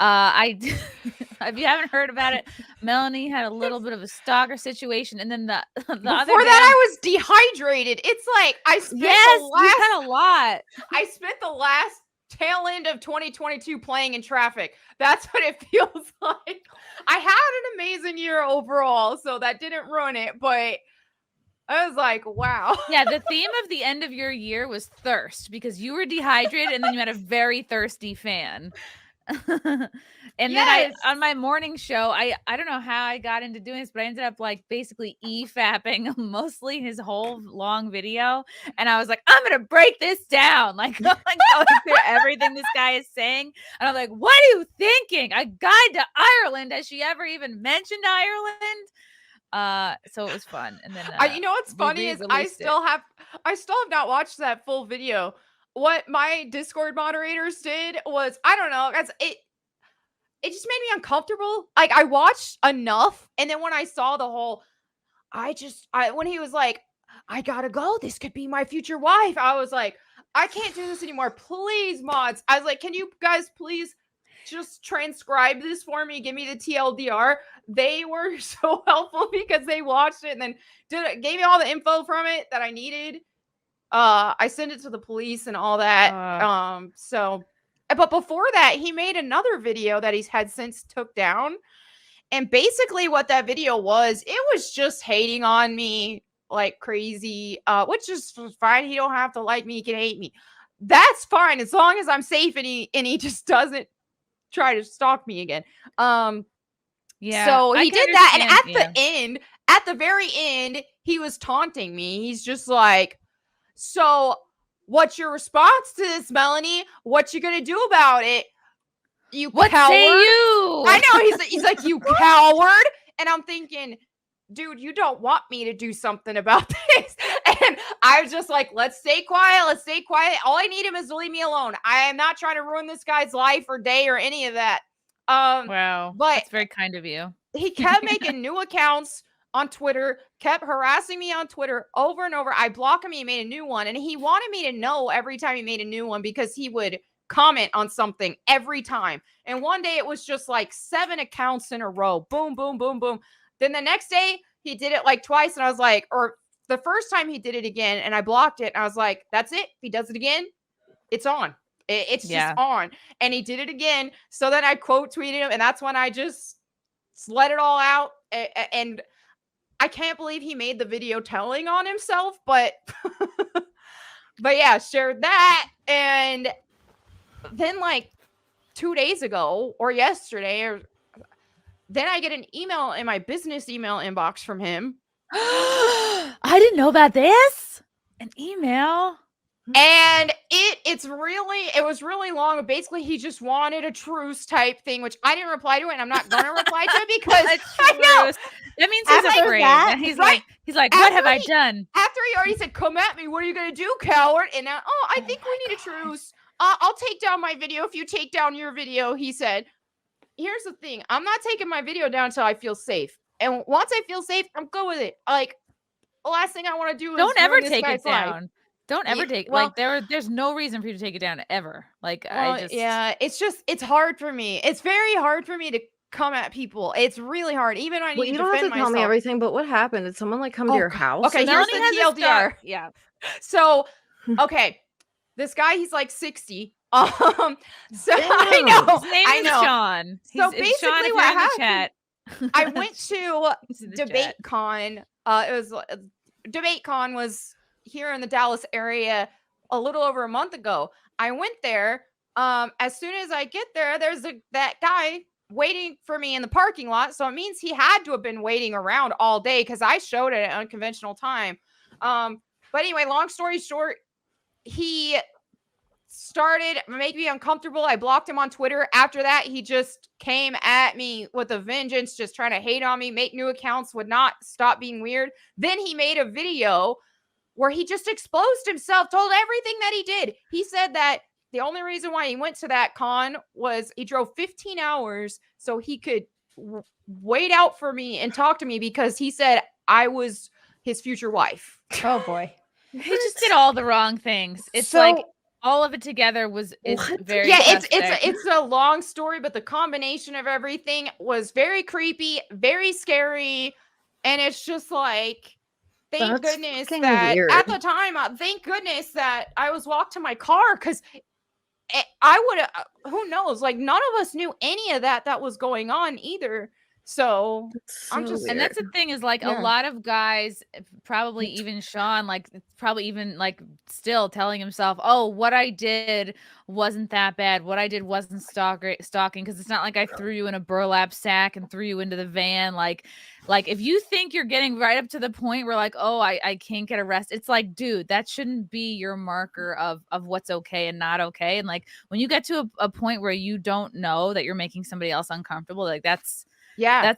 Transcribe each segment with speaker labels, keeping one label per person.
Speaker 1: If you haven't heard about it, Melonie had a little bit of a stalker situation, and then the
Speaker 2: Before
Speaker 1: other day,
Speaker 2: that, I was dehydrated. It's like I spent
Speaker 1: you had a lot.
Speaker 2: I spent the last tail end of 2022 playing in traffic. That's what it feels like. I had an amazing year overall, so that didn't ruin it, but I was like, wow.
Speaker 1: Yeah, the theme of the end of your year was thirst, because you were dehydrated and then you had a very thirsty fan. And
Speaker 2: Yes.
Speaker 1: then on my morning show, I don't know how I got into doing this, but I ended up like basically fapping mostly his whole long video. And I was like, I'm gonna break this down, like going through everything this guy is saying. And I'm like, what are you thinking? A guide to Ireland? Has she ever even mentioned Ireland? So it was fun. And then
Speaker 2: you know what's funny is I still have not watched that full video. What my Discord moderators did was, I don't know, it just made me uncomfortable. Like, I watched enough, and then when I saw the whole, when he was like, I gotta go, this could be my future wife, I was like, I can't do this anymore. Please, mods. I was like, can you guys please just transcribe this for me? Give me the TLDR. They were so helpful because they watched it and then gave me all the info from it that I needed. I sent it to the police and all that. But before that, he made another video that he's had since took down. And basically what that video was, it was just hating on me like crazy, which is fine. He don't have to like me. He can hate me. That's fine as long as I'm safe and he just doesn't try to stalk me again.
Speaker 1: Yeah.
Speaker 2: So he did that, and at the very end, he was taunting me. He's just like, so what's your response to this, Melonie? What you gonna do about it? You
Speaker 1: what
Speaker 2: coward.
Speaker 1: Say you?
Speaker 2: I know, he's like, you coward. And I'm thinking, dude, you don't want me to do something about this. And I was just like, let's stay quiet. Let's stay quiet. All I need him is to leave me alone. I am not trying to ruin this guy's life or day or any of that.
Speaker 1: Wow.
Speaker 2: But
Speaker 1: that's very kind of you.
Speaker 2: He kept making new accounts on Twitter, kept harassing me on Twitter over and over. I blocked him. He made a new one. And he wanted me to know every time he made a new one because he would comment on something every time. And one day it was just like 7 accounts in a row. Boom, boom, boom, boom. Then the next day he did it like twice. And I was like, or the first time he did it again and I blocked it. And I was like, that's it. If he does it again, it's on. It's just on. And he did it again. So then I quote tweeted him. And that's when I just let it all out. And I can't believe he made the video telling on himself. But yeah, shared that. And then like 2 days ago or yesterday, then I get an email in my business email inbox from him.
Speaker 1: I didn't know about this. An email.
Speaker 2: And it was really long. But basically, he just wanted a truce type thing, which I didn't reply to it, and I'm not gonna reply to it because I know
Speaker 1: that means he's afraid. He's like, what have I done?
Speaker 2: After he already said, "Come at me," what are you gonna do, coward? And now, I think we need a truce. I'll take down my video if you take down your video. He said, "Here's the thing: I'm not taking my video down until I feel safe, and once I feel safe, like, I'm good with it. Like, the last thing I want to do is
Speaker 1: don't ever take it down."
Speaker 2: Life.
Speaker 1: Don't ever take like there's no reason for you to take it down ever. Like
Speaker 2: it's hard for me. It's very hard for me to come at people. It's really hard. Even when I need to defend myself.
Speaker 3: You don't have to tell me everything, but what happened? Did someone like come to your house?
Speaker 2: Okay, here's the TLDR.
Speaker 1: Yeah.
Speaker 2: So, okay, this guy, he's like 60. So I know.
Speaker 1: His name is Sean.
Speaker 2: So basically,
Speaker 1: Sean,
Speaker 2: what happened? I went to DebateCon. DebateCon was here in the Dallas area a little over a month ago. I went there. As soon as I get there, there's that guy waiting for me in the parking lot. So it means he had to have been waiting around all day because I showed it at an unconventional time. But anyway, long story short, he started making me uncomfortable. I blocked him on Twitter. After that, he just came at me with a vengeance, just trying to hate on me, make new accounts, would not stop being weird. Then he made a video where he just exposed himself, told everything that he did. He said that the only reason why he went to that con was he drove 15 hours so he could wait out for me and talk to me because he said I was his future wife.
Speaker 3: Oh, boy.
Speaker 1: He just did all the wrong things. It's like all of it together is very
Speaker 2: it's a long story, but the combination of everything was very creepy, very scary, and it's just like, thank goodness that at the time, thank goodness that I was walked to my car, because I would have, who knows, like none of us knew any of that was going on either. So I'm just,
Speaker 1: and that's the thing is like a lot of guys, probably even Sean, like probably even like still telling himself, oh, what I did wasn't that bad. What I did wasn't stalking, because it's not like I threw you in a burlap sack and threw you into the van. Like if you think you're getting right up to the point where like, oh, I can't get arrested, it's like, dude, that shouldn't be your marker of what's okay and not okay. And like when you get to a point where you don't know that you're making somebody else uncomfortable, like that's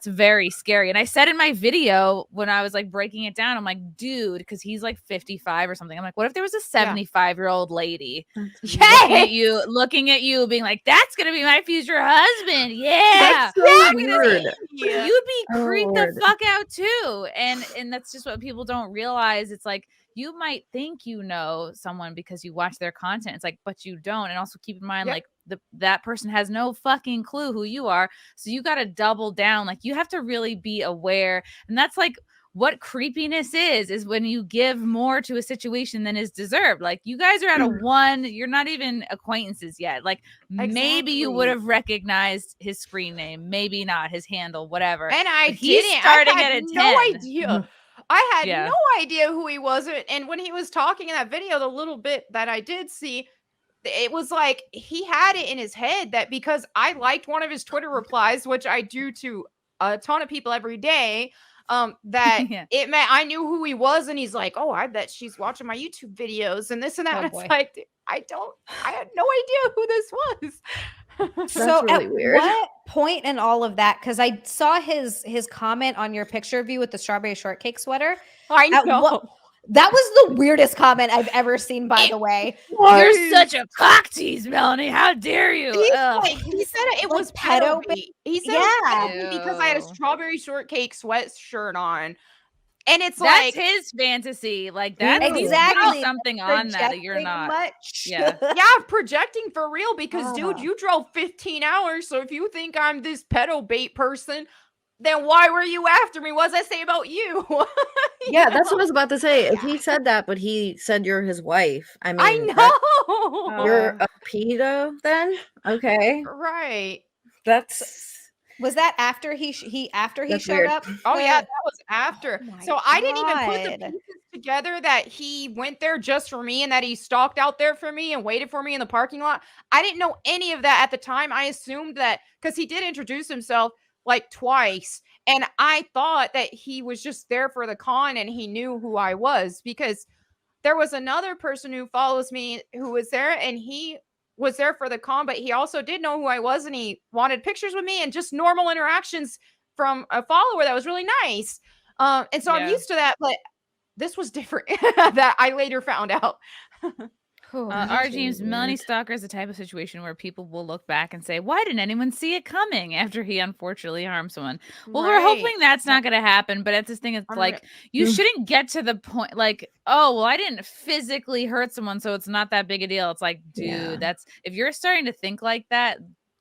Speaker 1: very scary. And I said in my video when I was like breaking it down, I'm like, dude, because he's like 55 or something. I'm like, what if there was a 75-year-old lady looking at you, being like, that's gonna be my future husband? Yeah,
Speaker 3: that's so weird.
Speaker 1: You'd be creeped the fuck out too. And that's just what people don't realize. It's like, you might think you know someone because you watch their content. It's like, but you don't. And also keep in mind, like that person has no fucking clue who you are. So you got to double down. Like you have to really be aware. And that's like what creepiness is when you give more to a situation than is deserved. Like you guys are at a 1, you're not even acquaintances yet. Like maybe you would have recognized his screen name, maybe not his handle, whatever.
Speaker 2: And he's starting at a 10. No idea. I had no idea who he was. And when he was talking in that video, the little bit that I did see, it was like he had it in his head that because I liked one of his Twitter replies, which I do to a ton of people every day, that it meant I knew who he was. And he's like, oh, I bet she's watching my YouTube videos and this and that. And it's like, I had no idea who this was.
Speaker 4: So really at weird. What point in all of that, because I saw his comment on your picture of you with the strawberry shortcake sweater.
Speaker 2: I know.
Speaker 4: That was the weirdest comment I've ever seen, by the way.
Speaker 1: You're such a cock tease, Melonie. How dare you?
Speaker 2: He said it was pedo bait. He said it was pedo bait because I had a strawberry shortcake sweatshirt on. And it's
Speaker 1: that's his fantasy. Like that's exactly something on that you're not.
Speaker 2: Projecting for real because dude, you drove 15 hours. So if you think I'm this pedo bait person, then why were you after me? What does that say about you?
Speaker 3: Yeah, that's what I was about to say. If he said that, but he said you're his wife. I mean,
Speaker 2: I know.
Speaker 3: You're a pedo then? Okay.
Speaker 2: Right.
Speaker 4: Was that after he showed
Speaker 3: weird.
Speaker 4: up?
Speaker 2: Oh yeah, that was after. So I didn't even put the pieces together that he went there just for me and that he stalked out there for me and waited for me in the parking lot. I didn't know any of that at the time. I assumed that because he did introduce himself like twice, and I thought that he was just there for the con and he knew who I was because there was another person who follows me who was there and he was there for the con, but he also did know who I was and he wanted pictures with me and just normal interactions from a follower that was really nice. And so I'm used to that, but this was different that I later found out.
Speaker 1: Our James, Melonie Stalker is the type of situation where people will look back and say, why didn't anyone see it coming after he unfortunately harmed someone? Well, we're hoping that's not going to happen, but it's this thing, it's like, you shouldn't get to the point like, oh, well, I didn't physically hurt someone, so it's not that big a deal. It's like, dude, that's, if you're starting to think like that,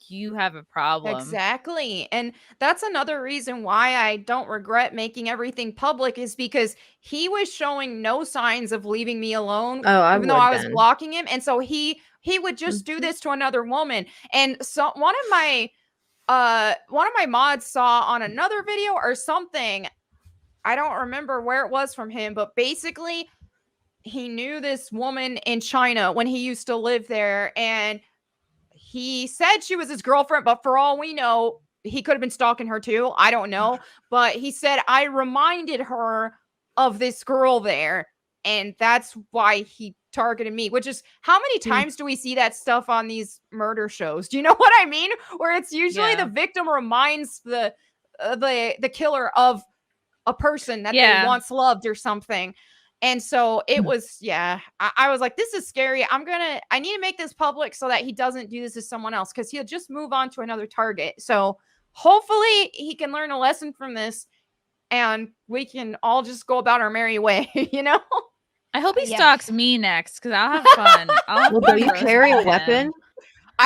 Speaker 1: you have a problem.
Speaker 2: Exactly. And that's another reason why I don't regret making everything public is because he was showing no signs of leaving me alone, even though I was blocking him. And so he would just do this to another woman. And so one of my mods saw on another video or something, I don't remember where it was from him, but basically he knew this woman in China when he used to live there, and he said she was his girlfriend, but for all we know, he could have been stalking her too. I don't know. But he said, I reminded her of this girl there. And that's why he targeted me, which is how many times do we see that stuff on these murder shows? Do you know what I mean? Where it's usually the victim reminds the killer of a person that they once loved or something. And so it was, I was like, this is scary. I need to make this public so that he doesn't do this to someone else because he'll just move on to another target. So hopefully he can learn a lesson from this and we can all just go about our merry way, you know?
Speaker 1: I hope he stalks me next because I'll have fun.
Speaker 3: Well, do you carry a weapon?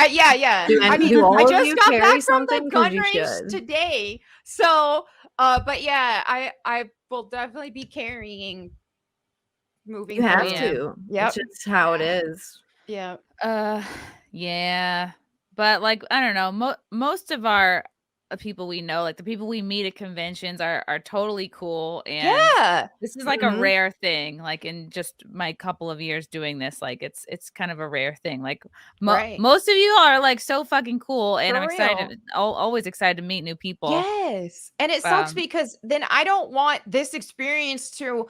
Speaker 2: Yeah.
Speaker 3: I mean, I just got back from the gun range
Speaker 2: today. So, but yeah, I will definitely be carrying. Moving.
Speaker 3: You have to. Yeah, it's just how it is.
Speaker 2: Yeah.
Speaker 1: Yeah. But like, I don't know. Most of our people we know, like the people we meet at conventions, are totally cool. And this is like a rare thing. Like in just my couple of years doing this, like it's kind of a rare thing. Like most of you are like so fucking cool, and I'm excited, always excited to meet new people.
Speaker 2: Yes, and it sucks because then I don't want this experience to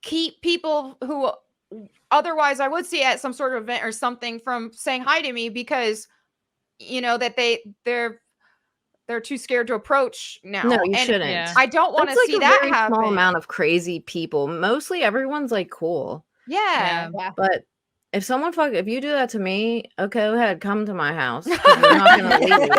Speaker 2: keep people who otherwise I would see at some sort of event or something from saying hi to me because that they're too scared to approach now.
Speaker 3: No, you shouldn't.
Speaker 2: Yeah. I don't want to see that happen. That's like a very
Speaker 3: small amount of crazy people. Mostly everyone's like cool.
Speaker 2: Yeah.
Speaker 3: But if you do that to me, okay, go ahead, come to my house. You're not gonna leave,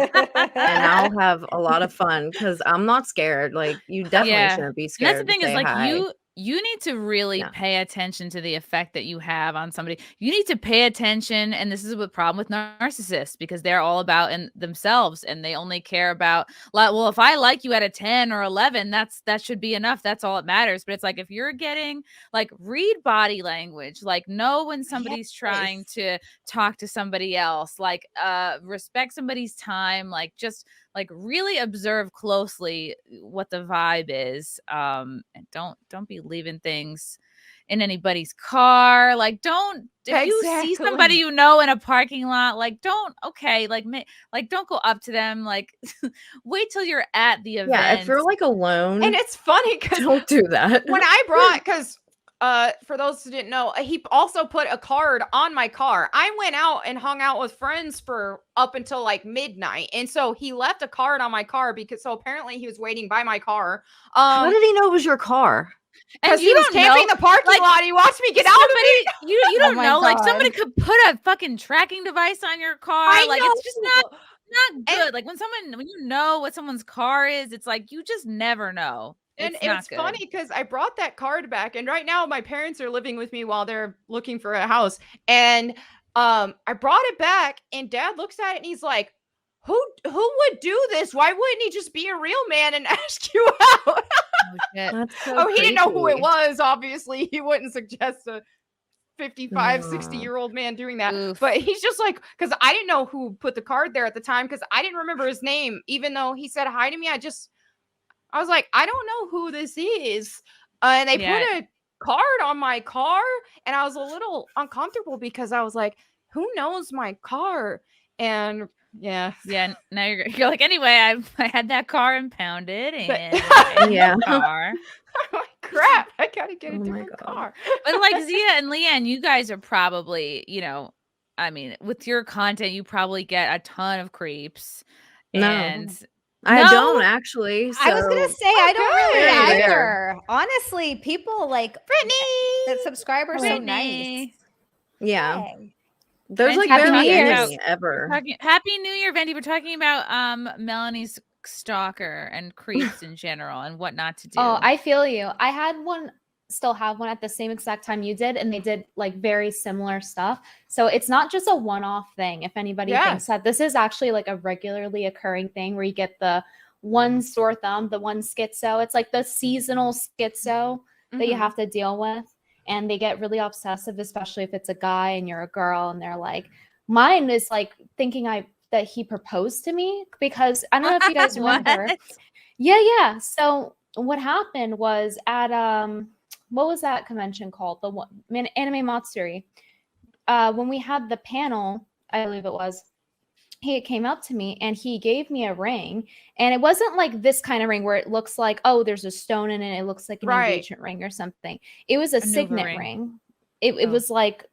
Speaker 3: and I'll have a lot of fun because I'm not scared. Like you definitely shouldn't be scared.
Speaker 1: And that's the thing is like you need to really pay attention to the effect that you have on somebody. You need to pay attention. And this is a problem with narcissists because they're all about themselves and they only care about, like, well, if I like you at a 10 or 11, that should be enough. That's all that matters. But it's like, if you're getting like read body language, like know when somebody's trying to talk to somebody else, like respect somebody's time, like just like really observe closely what the vibe is. And don't be leaving things in anybody's car. Like if you see somebody in a parking lot, like don't go up to them. Like wait till you're at the event.
Speaker 3: Yeah, if you're like alone.
Speaker 2: And it's funny because
Speaker 3: don't do that.
Speaker 2: When I brought for those who didn't know, he also put a card on my car. I went out and hung out with friends for up until like midnight. And so he left a card on my car so apparently he was waiting by my car.
Speaker 3: How did he know it was your car?
Speaker 2: Because he was camping the parking lot. He watched me get out of it.
Speaker 1: You don't know. Like somebody could put a fucking tracking device on your car. It's just not good. Like when you know what someone's car is, it's like you just never know.
Speaker 2: And it's funny because I brought that card back, and right now my parents are living with me while they're looking for a house. And I brought it back, and Dad looks at it and he's like, "Who would do this? Why wouldn't he just be a real man and ask you out?" He didn't know who it was. Obviously, he wouldn't suggest a 55, 60-year-old man doing that. Oof. But he's just like, because I didn't know who put the card there at the time because I didn't remember his name, even though he said hi to me. I was like, I don't know who this is. And they put a card on my car. And I was a little uncomfortable because I was like, who knows my car? And yeah.
Speaker 1: Now you're like, anyway, I had that car impounded. And car.
Speaker 2: I'm like, crap. I got to get a different car.
Speaker 1: But like Zia and LeeAnn, you guys are probably, I mean, with your content, you probably get a ton of creeps.
Speaker 3: I don't actually. So.
Speaker 4: I was gonna say I don't really either. Honestly, people like
Speaker 2: Brittany,
Speaker 4: the subscribers so nice.
Speaker 3: Yeah,
Speaker 4: hey.
Speaker 3: There's like barely any ever.
Speaker 1: Happy New Year, Venti. We're talking about Melonie's stalker and creeps in general and what not to do.
Speaker 5: Oh, I feel you. I had one. Still have one at the same exact time you did, and they did like very similar stuff. So it's not just a one-off thing. If anybody thinks that this is actually like a regularly occurring thing where you get the one sore thumb, the one schizo, it's like the seasonal schizo that you have to deal with, and they get really obsessive, especially if it's a guy and you're a girl, and they're like, mine is like thinking that he proposed to me, because I don't know if you guys remember. Yeah. So what happened was at what was that convention called? The one Anime Matsuri. When we had the panel, I believe it was, he came up to me and he gave me a ring. And it wasn't like this kind of ring where it looks like, oh, there's a stone in it. It looks like an engagement ring or something. It was a signet ring. It was like,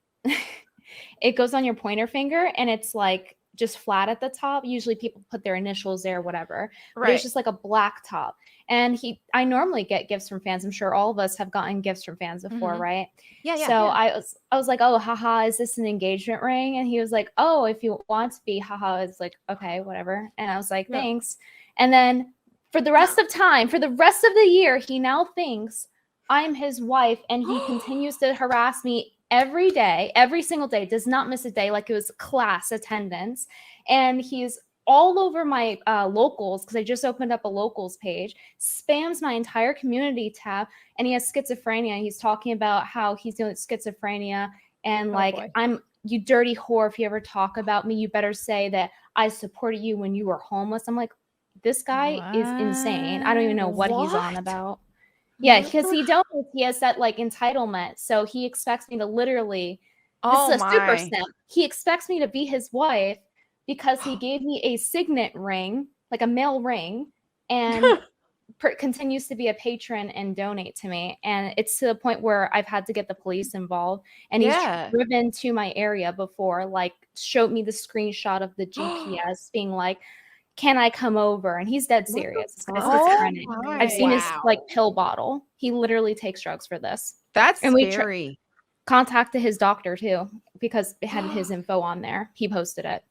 Speaker 5: it goes on your pointer finger and it's like just flat at the top. Usually people put their initials there, whatever. Right. But it was just like a black top. And I normally get gifts from fans. I'm sure all of us have gotten gifts from fans before, right? Yeah. So I was like, oh, haha, is this an engagement ring? And he was like, oh, if you want to be, haha. It's like, okay, whatever. And I was like, thanks. And then for the rest of the year, he now thinks I'm his wife, and he continues to harass me every day, every single day, does not miss a day, like it was class attendance. And he's all over my locals, because I just opened up a locals page, spams my entire community tab, and he has schizophrenia. He's talking about how he's dealing with schizophrenia, and you dirty whore, if you ever talk about me, you better say that I supported you when you were homeless. I'm like, this guy is insane. I don't even know what he's on about. Yeah, because he donates, he has that like entitlement. So he expects me to literally, this is a super simp. He expects me to be his wife because he gave me a signet ring, like a male ring, and continues to be a patron and donate to me. And it's to the point where I've had to get the police involved. And he's driven to my area before, like showed me the screenshot of the GPS being like, can I come over? And he's dead serious. This guy's schizophrenic. I've seen his like pill bottle. He literally takes drugs for this.
Speaker 2: That's scary.
Speaker 5: Contacted his doctor too, because it had his info on there. He posted it.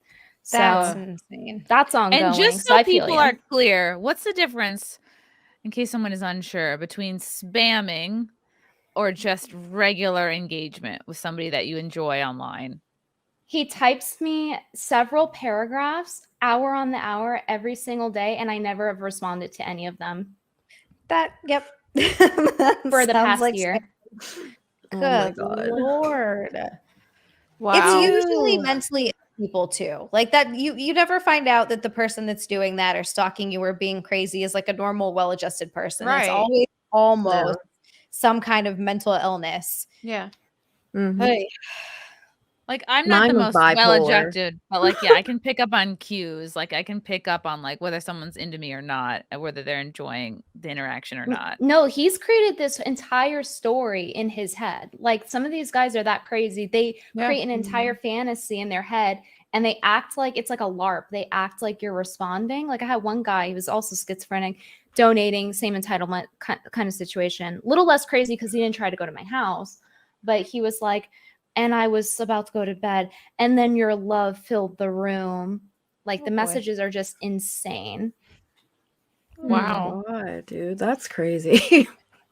Speaker 4: That's insane.
Speaker 5: That's ongoing.
Speaker 1: And just so people are clear, what's the difference, in case someone is unsure, between spamming or just regular engagement with somebody that you enjoy online?
Speaker 5: He types me several paragraphs, hour on the hour, every single day, and I never have responded to any of them.
Speaker 4: For
Speaker 5: the past year.
Speaker 4: Good Lord.
Speaker 2: Wow.
Speaker 4: It's usually mentally people too. Like that, you never find out that the person that's doing that or stalking you or being crazy is like a normal, well-adjusted person. Right. It's always almost some kind of mental illness.
Speaker 2: Yeah.
Speaker 3: Mm-hmm.
Speaker 4: Hey.
Speaker 1: Like, I'm not the most well-adjusted, but like, yeah, I can pick up on cues. Like, I can pick up on like whether someone's into me or not, and whether they're enjoying the interaction or not.
Speaker 5: No, he's created this entire story in his head. Like, some of these guys are that crazy. They create an entire fantasy in their head, and they act like it's like a LARP. They act like you're responding. Like, I had one guy, he was also schizophrenic, donating, same entitlement kind of situation. A little less crazy because he didn't try to go to my house, but he was like, and I was about to go to bed, and then your love filled the room. Like, the messages are just insane.
Speaker 3: Wow. Oh my God, dude, that's crazy.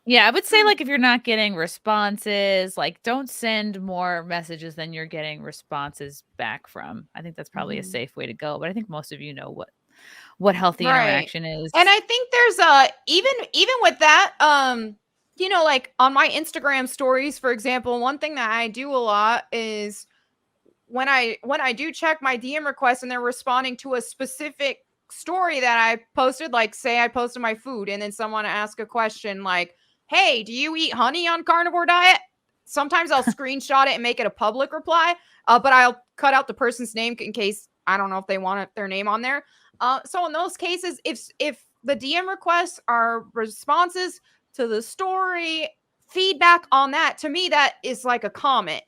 Speaker 1: Yeah, I would say, like, if you're not getting responses, like, don't send more messages than you're getting responses back from. I think that's probably a safe way to go. But I think most of you know what healthy interaction is.
Speaker 2: And I think there's even with that, you know, like on my Instagram stories, for example, one thing that I do a lot is when I do check my DM requests and they're responding to a specific story that I posted, like say I posted my food and then someone asked a question like, hey, do you eat honey on carnivore diet? Sometimes I'll screenshot it and make it a public reply, but I'll cut out the person's name in case, I don't know if they want their name on there. So in those cases, if the DM requests are responses to the story, feedback on that, to me, that is like a comment.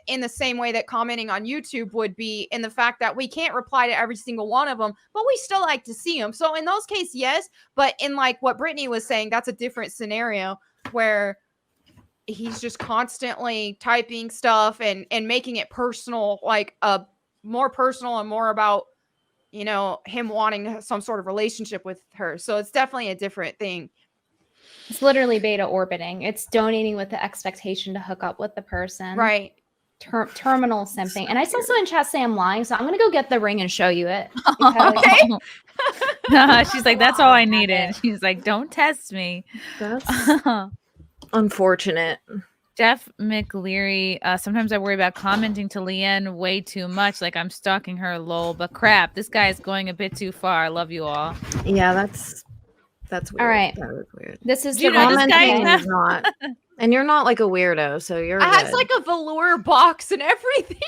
Speaker 2: In the same way that commenting on YouTube would be, in the fact that we can't reply to every single one of them, but we still like to see them. So in those cases, yes. But in like what Brittany was saying, that's a different scenario where he's just constantly typing stuff and making it personal, like more personal and more about, you know, him wanting some sort of relationship with her. So it's definitely a different thing.
Speaker 5: It's literally beta orbiting. It's donating with the expectation to hook up with the person.
Speaker 2: Right.
Speaker 5: Terminal simping. And I saw someone in chat say I'm lying, so I'm going to go get the ring and show you it.
Speaker 2: Okay.
Speaker 1: She's like, that's all I needed. She's like, don't test me.
Speaker 3: That's unfortunate.
Speaker 1: Jeff McLeary, sometimes I worry about commenting to LeeAnn way too much, like I'm stalking her, lol, but crap, this guy is going a bit too far. I love you all.
Speaker 3: Yeah, that's weird.
Speaker 5: All right.
Speaker 3: That was weird.
Speaker 5: This is
Speaker 1: you know this guy
Speaker 3: is not. And you're not like a weirdo, so you're
Speaker 2: It has like a velour box and everything.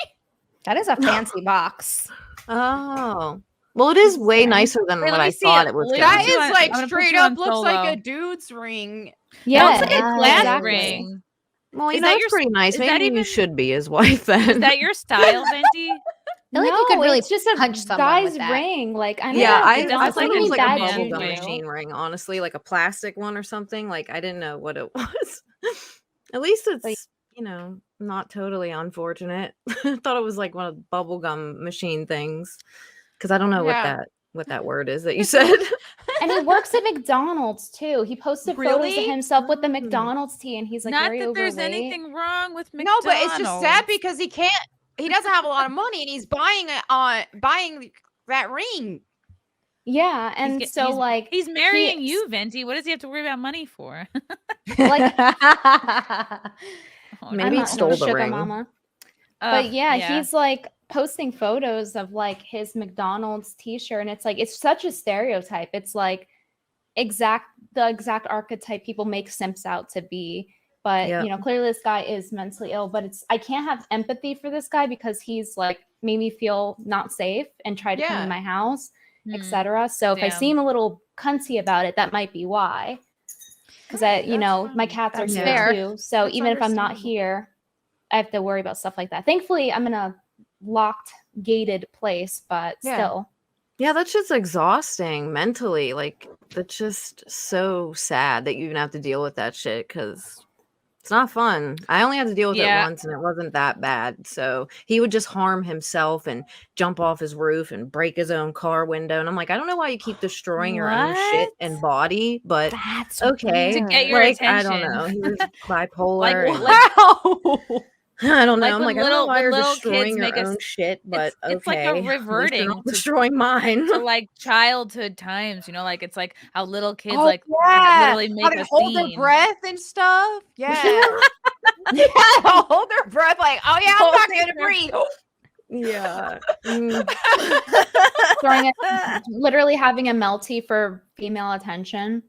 Speaker 4: That is a fancy box.
Speaker 3: Oh. Well, it is way nicer than what I thought it was.
Speaker 2: That is like straight up looks like a dude's ring.
Speaker 5: Yeah,
Speaker 1: it looks like a glass ring.
Speaker 3: Well, you know, that's pretty nice. Maybe you should be his wife then.
Speaker 1: Is that your style, Venti?
Speaker 4: I feel like you could really just punch someone
Speaker 5: guy's
Speaker 4: with that.
Speaker 5: ring. Like, I know.
Speaker 3: Yeah, I thought it was like a
Speaker 1: bubblegum
Speaker 3: machine ring, honestly, like a plastic one or something. Like, I didn't know what it was. At least it's, you know, not totally unfortunate. I thought it was like one of the bubblegum machine things, because I don't know what that what that word is that you said.
Speaker 5: And he works at McDonald's too. He posted photos of himself with the McDonald's tee, and he's like
Speaker 1: not
Speaker 5: very
Speaker 1: that there's
Speaker 5: overweight.
Speaker 1: anything wrong with McDonald's.
Speaker 2: No, but it's just sad because he doesn't have a lot of money, and he's buying that ring.
Speaker 5: Yeah, and
Speaker 1: he's marrying you, Venti. What does he have to worry about money for?
Speaker 3: Like, maybe he stole the ring.
Speaker 5: Mama. But yeah, he's like posting photos of like his McDonald's t-shirt, and it's like it's such a stereotype. It's like the exact archetype people make simps out to be. But you know, clearly this guy is mentally ill, but I can't have empathy for this guy because he's like made me feel not safe and tried to come in my house, etc. So if I seem a little cunty about it, that might be why. Because my cats are here too. So even if I'm not here, I have to worry about stuff like that. Thankfully, I'm in a locked, gated place, but still.
Speaker 3: Yeah, that's just exhausting mentally. Like, that's just so sad that you even have to deal with that shit because it's not fun. I only had to deal with it once and it wasn't that bad. So he would just harm himself and jump off his roof and break his own car window. And I'm like, I don't know why you keep destroying your own shit and body, but
Speaker 4: that's
Speaker 3: okay.
Speaker 1: To get your attention.
Speaker 3: I don't know. He was bipolar.
Speaker 2: Wow.
Speaker 3: I don't know.
Speaker 1: Like
Speaker 3: I'm like, I don't know why you're destroying your own shit, but
Speaker 1: it's like a reverting to
Speaker 3: destroying mine.
Speaker 1: to like childhood times, you know, like it's like how little kids literally make
Speaker 2: how they hold their breath and stuff. Yeah. Hold their breath like, oh yeah, I'm not gonna breathe.
Speaker 3: Yeah.
Speaker 5: Literally having a melty for female attention.